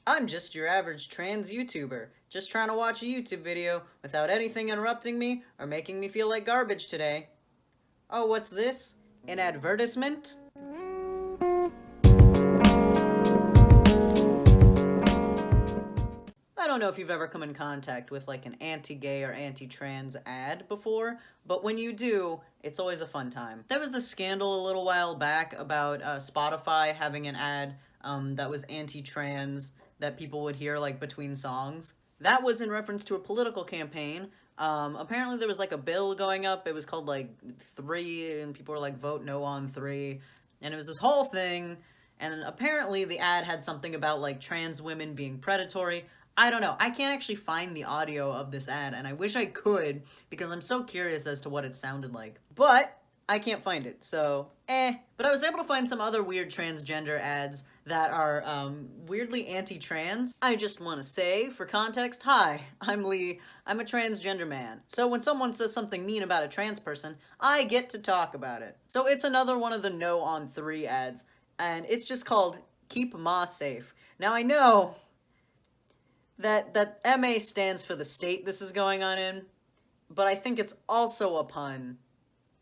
I'm just your average trans YouTuber, just trying to watch a YouTube video without anything interrupting me or making me feel like garbage today. Oh, what's this? An advertisement? I don't know if you've ever come in contact with like an anti-gay or anti-trans ad before, but when you do, it's always a fun time. There was this scandal a little while back about Spotify having an ad that was anti-trans that people would hear like between songs. That was in reference to a political campaign. Apparently there was like a bill going up. It was called like 3, and people were like, vote no on 3. And it was this whole thing. And apparently the ad had something about like trans women being predatory. I don't know. I can't actually find the audio of this ad, and I wish I could because I'm so curious as to what it sounded like. But I can't find it, so But I was able to find some other weird transgender ads that are weirdly anti-trans. I just want to say, for context, hi, I'm Lee. I'm a transgender man. So when someone says something mean about a trans person, I get to talk about it. So it's another one of the No on 3 ads, and it's just called Keep Ma Safe. Now I know that MA stands for the state this is going on in, but I think it's also a pun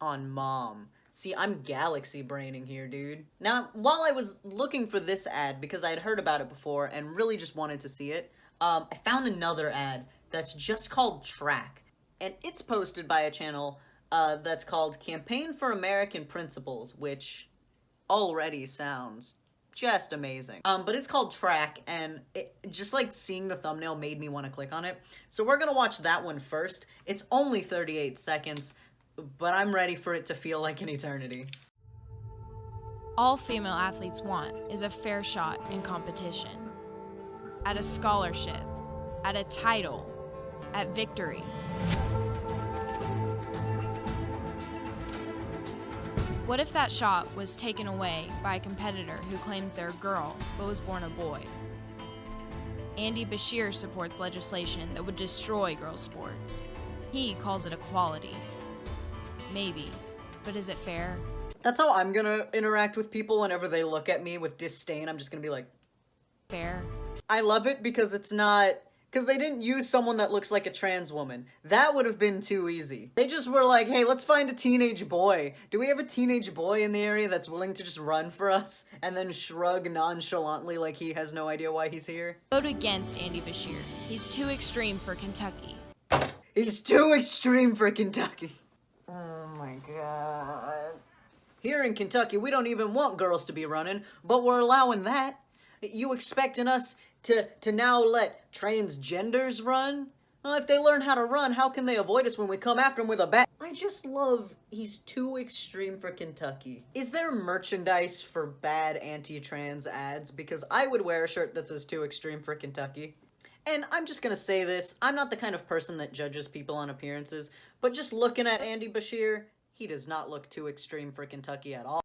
on mom. See, I'm galaxy braining here, dude. Now, while I was looking for this ad, because I had heard about it before and really just wanted to see it, I found another ad that's just called Track, and it's posted by a channel that's called Campaign for American Principles, which already sounds just amazing. But it's called Track, and just like seeing the thumbnail made me want to click on it. So we're gonna watch that one first. It's only 38 seconds, but I'm ready for it to feel like an eternity. All female athletes want is a fair shot in competition, at a scholarship, at a title, at victory. What if that shot was taken away by a competitor who claims they're a girl but was born a boy? Andy Bashir supports legislation that would destroy girls' sports. He calls it equality. Maybe, but is it fair? That's how I'm gonna interact with people whenever they look at me with disdain. I'm just gonna be like, Fair. I love it because it's not... Because they didn't use someone that looks like a trans woman. That would have been too easy. They just were like, hey, let's find a teenage boy. Do we have a teenage boy in the area that's willing to just run for us? And then shrug nonchalantly like he has no idea why he's here? Vote against Andy Bashir. He's too extreme for Kentucky. He's too extreme for Kentucky. Oh my god. Here in Kentucky, we don't even want girls to be running, but we're allowing that. You expecting us to now let transgenders run? Well, if they learn how to run, how can they avoid us when we come after them with a bat? I just love he's too extreme for Kentucky. Is there merchandise for bad anti-trans ads? Because I would wear a shirt that says too extreme for Kentucky. And I'm just gonna say this, I'm not the kind of person that judges people on appearances, but just looking at Andy Bashir, he does not look too extreme for Kentucky at all.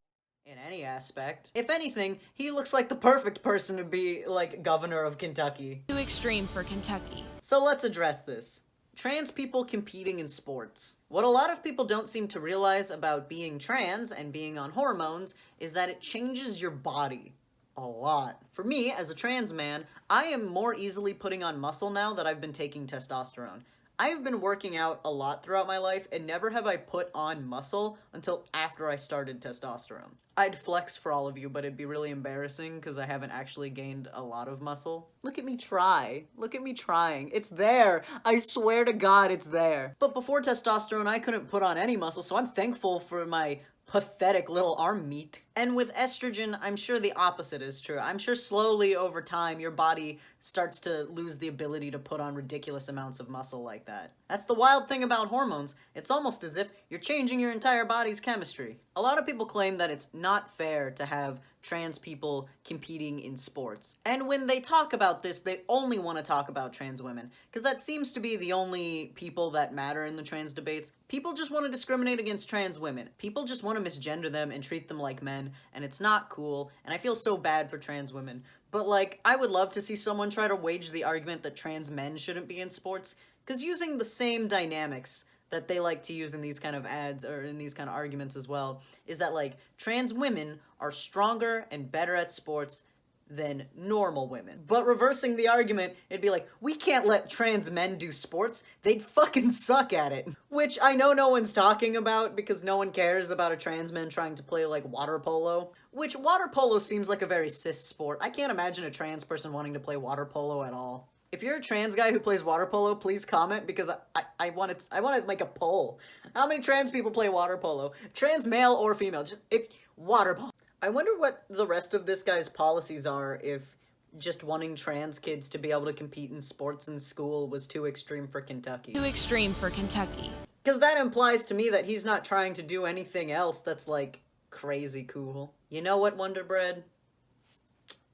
In any aspect. If anything, he looks like the perfect person to be, like, governor of Kentucky. Too extreme for Kentucky. So let's address this. Trans people competing in sports. What a lot of people don't seem to realize about being trans and being on hormones is that it changes your body a lot. For me, as a trans man, I am more easily putting on muscle now that I've been taking testosterone. I've been working out a lot throughout my life, and never have I put on muscle until after I started testosterone. I'd flex for all of you, but it'd be really embarrassing because I haven't actually gained a lot of muscle. Look at me try. Look at me trying. It's there. I swear to God it's there. But before testosterone, I couldn't put on any muscle, so I'm thankful for my pathetic little arm meat. And with estrogen, I'm sure the opposite is true. I'm sure slowly over time, your body starts to lose the ability to put on ridiculous amounts of muscle like that. That's the wild thing about hormones. It's almost as if you're changing your entire body's chemistry. A lot of people claim that it's not fair to have trans people competing in sports. And when they talk about this, they only want to talk about trans women, because that seems to be the only people that matter in the trans debates. People just want to discriminate against trans women. People just want to misgender them and treat them like men, and it's not cool, and I feel so bad for trans women. But, like, I would love to see someone try to wage the argument that trans men shouldn't be in sports, because using the same dynamics that they like to use in these kind of ads, or in these kind of arguments as well, is that, like, trans women are stronger and better at sports than normal women. But reversing the argument, it'd be like, we can't let trans men do sports. They'd fucking suck at it. Which I know no one's talking about because no one cares about a trans man trying to play like water polo. Which water polo seems like a very cis sport. I can't imagine a trans person wanting to play water polo at all. If you're a trans guy who plays water polo, please comment because I want to make a poll. How many trans people play water polo? Trans male or female? Just if water polo. I wonder what the rest of this guy's policies are if just wanting trans kids to be able to compete in sports in school was too extreme for Kentucky. Too extreme for Kentucky. Because that implies to me that he's not trying to do anything else that's like crazy cool. You know what, Wonder Bread?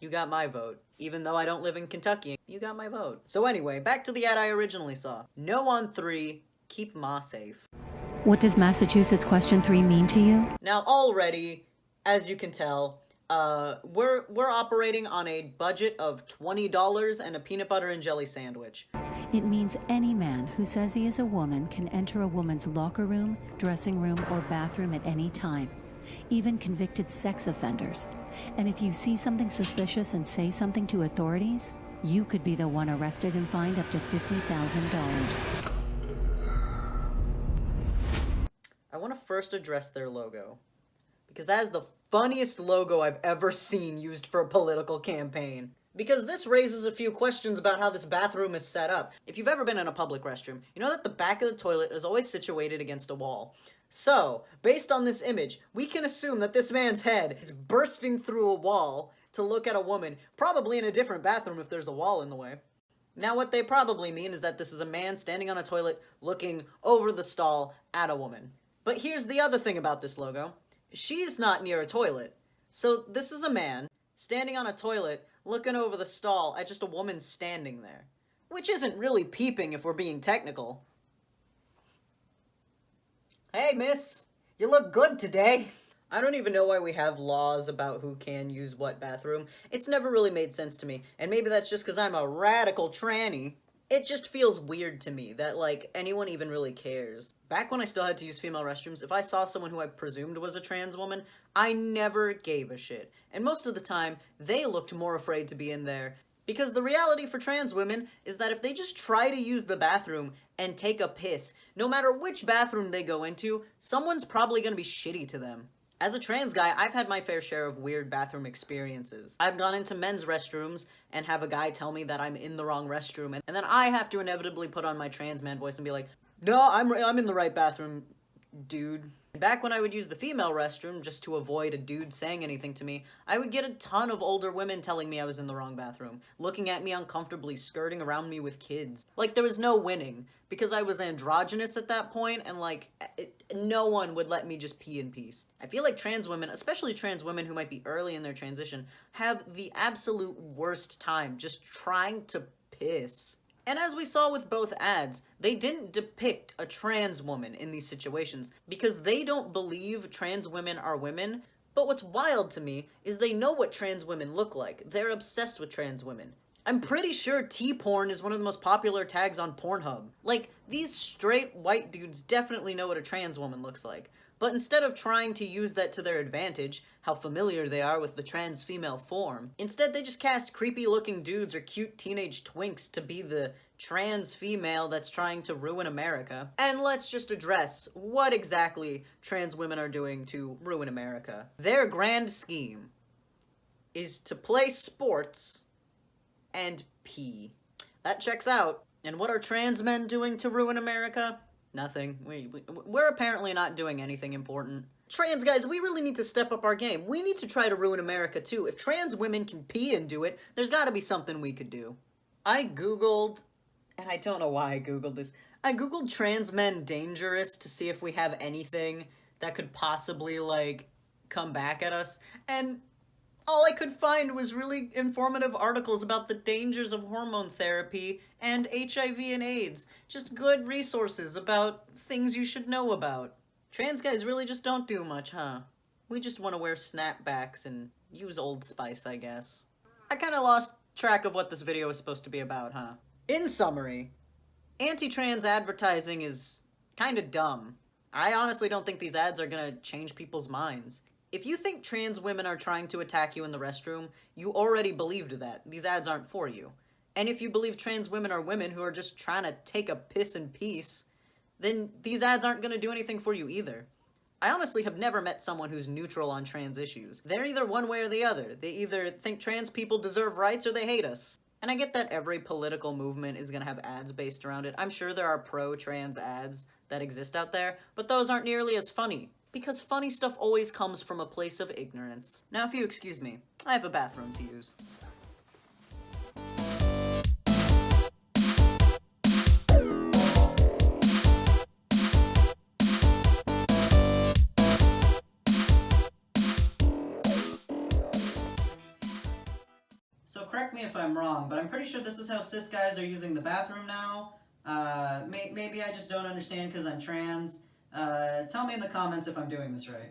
You got my vote. Even though I don't live in Kentucky, you got my vote. So anyway, back to the ad I originally saw. No on 3, keep Ma safe. What does Massachusetts question 3 mean to you? Now already, as you can tell, we're operating on a budget of $20 and a peanut butter and jelly sandwich. It means any man who says he is a woman can enter a woman's locker room, dressing room, or bathroom at any time, even convicted sex offenders. And if you see something suspicious and say something to authorities, you could be the one arrested and fined up to $50,000. I want to first address their logo, because that is the funniest logo I've ever seen used for a political campaign. Because this raises a few questions about how this bathroom is set up. If you've ever been in a public restroom, you know that the back of the toilet is always situated against a wall. So, based on this image, we can assume that this man's head is bursting through a wall to look at a woman, probably in a different bathroom if there's a wall in the way. Now what they probably mean is that this is a man standing on a toilet looking over the stall at a woman. But here's the other thing about this logo. She's not near a toilet. So this is a man standing on a toilet looking over the stall at just a woman standing there. Which isn't really peeping if we're being technical. Hey miss, you look good today. I don't even know why we have laws about who can use what bathroom. It's never really made sense to me. And maybe that's just because I'm a radical tranny. It just feels weird to me that, like, anyone even really cares. Back when I still had to use female restrooms, if I saw someone who I presumed was a trans woman, I never gave a shit. And most of the time, they looked more afraid to be in there. Because the reality for trans women is that if they just try to use the bathroom and take a piss, no matter which bathroom they go into, someone's probably gonna be shitty to them. As a trans guy, I've had my fair share of weird bathroom experiences. I've gone into men's restrooms and have a guy tell me that I'm in the wrong restroom, and then I have to inevitably put on my trans man voice and be like, no, I'm in the right bathroom, dude. Back when I would use the female restroom just to avoid a dude saying anything to me, I would get a ton of older women telling me I was in the wrong bathroom, looking at me uncomfortably, skirting around me with kids. Like, there was no winning, because I was androgynous at that point, and like, no one would let me just pee in peace. I feel like trans women, especially trans women who might be early in their transition, have the absolute worst time just trying to piss. And as we saw with both ads, they didn't depict a trans woman in these situations because they don't believe trans women are women. But what's wild to me is they know what trans women look like. They're obsessed with trans women. I'm pretty sure T-porn is one of the most popular tags on Pornhub. Like, these straight white dudes definitely know what a trans woman looks like. But instead of trying to use that to their advantage, how familiar they are with the trans female form, instead they just cast creepy looking dudes or cute teenage twinks to be the trans female that's trying to ruin America. And let's just address what exactly trans women are doing to ruin America. Their grand scheme is to play sports and pee. That checks out. And what are trans men doing to ruin America? Nothing. We're apparently not doing anything important. Trans guys, we really need to step up our game. We need to try to ruin America too. If trans women can pee and do it, there's gotta be something we could do. I googled, and I don't know why I googled this, I googled trans men dangerous to see if we have anything that could possibly, like, come back at us, and all I could find was really informative articles about the dangers of hormone therapy and HIV and AIDS. Just good resources about things you should know about. Trans guys really just don't do much, huh? We just want to wear snapbacks and use Old Spice, I guess. I kind of lost track of what this video was supposed to be about, huh? In summary, anti-trans advertising is kind of dumb. I honestly don't think these ads are gonna change people's minds. If you think trans women are trying to attack you in the restroom, you already believed that. These ads aren't for you. And if you believe trans women are women who are just trying to take a piss in peace, then these ads aren't going to do anything for you either. I honestly have never met someone who's neutral on trans issues. They're either one way or the other. They either think trans people deserve rights or they hate us. And I get that every political movement is going to have ads based around it. I'm sure there are pro-trans ads that exist out there, but those aren't nearly as funny. Because funny stuff always comes from a place of ignorance. Now, if you excuse me, I have a bathroom to use. So correct me if I'm wrong, but I'm pretty sure this is how cis guys are using the bathroom now. Maybe I just don't understand because I'm trans. Tell me in the comments if I'm doing this right.